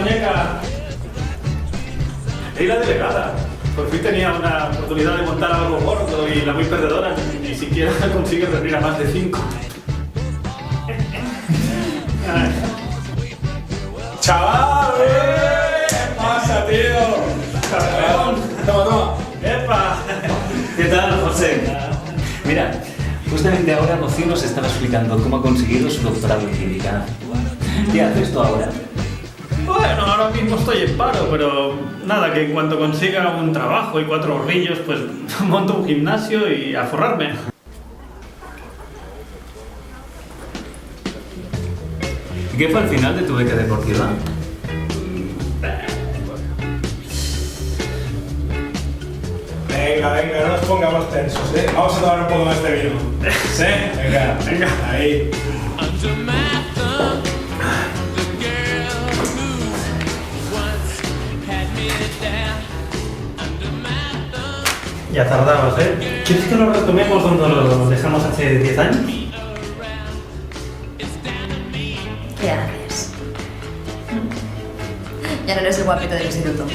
muñeca! ¡Ey, la delegada! Por fin tenía una oportunidad de montar algo gordo y la muy perdedora ni siquiera consigue reunir a más de 5. ¡Chaval! ¿Qué pasa, tío? Toma. ¡Epa! ¿Qué tal, José? Mira, justamente ahora Rocío nos estaba explicando cómo ha conseguido su doctorado en química. ¿Qué haces tú ahora? Bueno, ahora mismo estoy en paro, pero nada, que en cuanto consiga un trabajo y 4 horrillos, pues monto un gimnasio y a forrarme. ¿Y qué fue al final de tu beca deportiva? Venga, no nos pongamos tensos, ¿eh? Vamos a tomar un poco más de vino. ¿Sí? Venga, ahí. Ya tardabas, ¿eh? ¿Quieres que lo retomemos donde lo dejamos hace 10 años? ¿Qué haces? Ya no eres el guapito del instituto.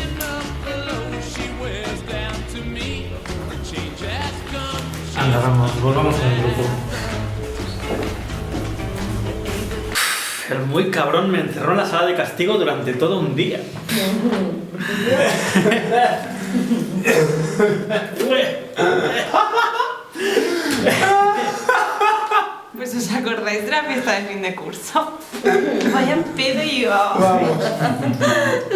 Anda, vamos, volvamos al grupo. El muy cabrón me encerró en la sala de castigo durante todo un día. Pues os acordáis de la fiesta de fin de curso. Vaya pedo yo.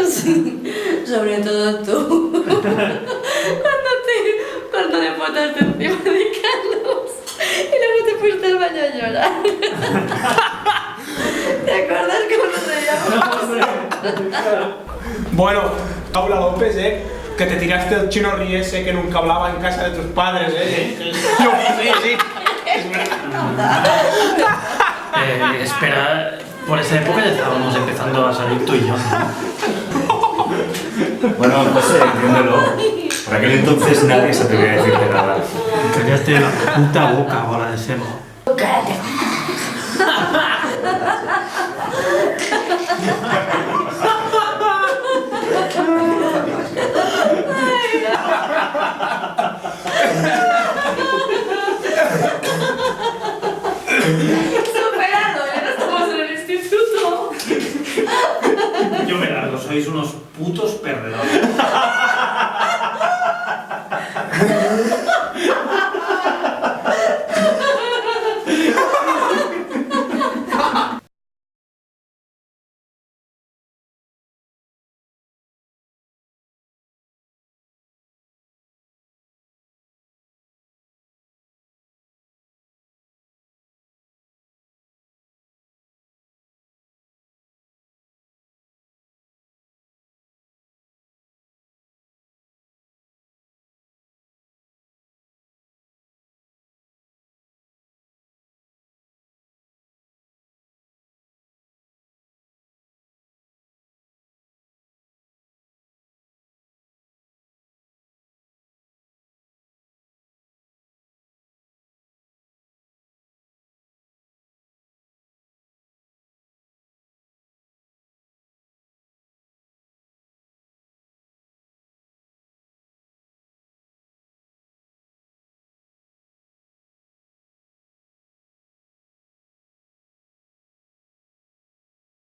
Sí, sobre todo tú. Cuando le botaste encima de Carlos y luego te fuiste al baño a llorar. ¿Te acuerdas cómo nos reíamos? Bueno, Paula López, que te tiraste el chino riese que nunca hablaba en casa de tus padres, Sí. Espera, por esa época ya estábamos empezando a salir tú y yo. Bueno, José, entiéndelo. Por aquel entonces nadie se atrevía a decirte nada. Cállate la puta boca, bola de sebo. Cállate. Superado, ya no estamos en el instituto. Yo me largo, sois unos putos perdedores.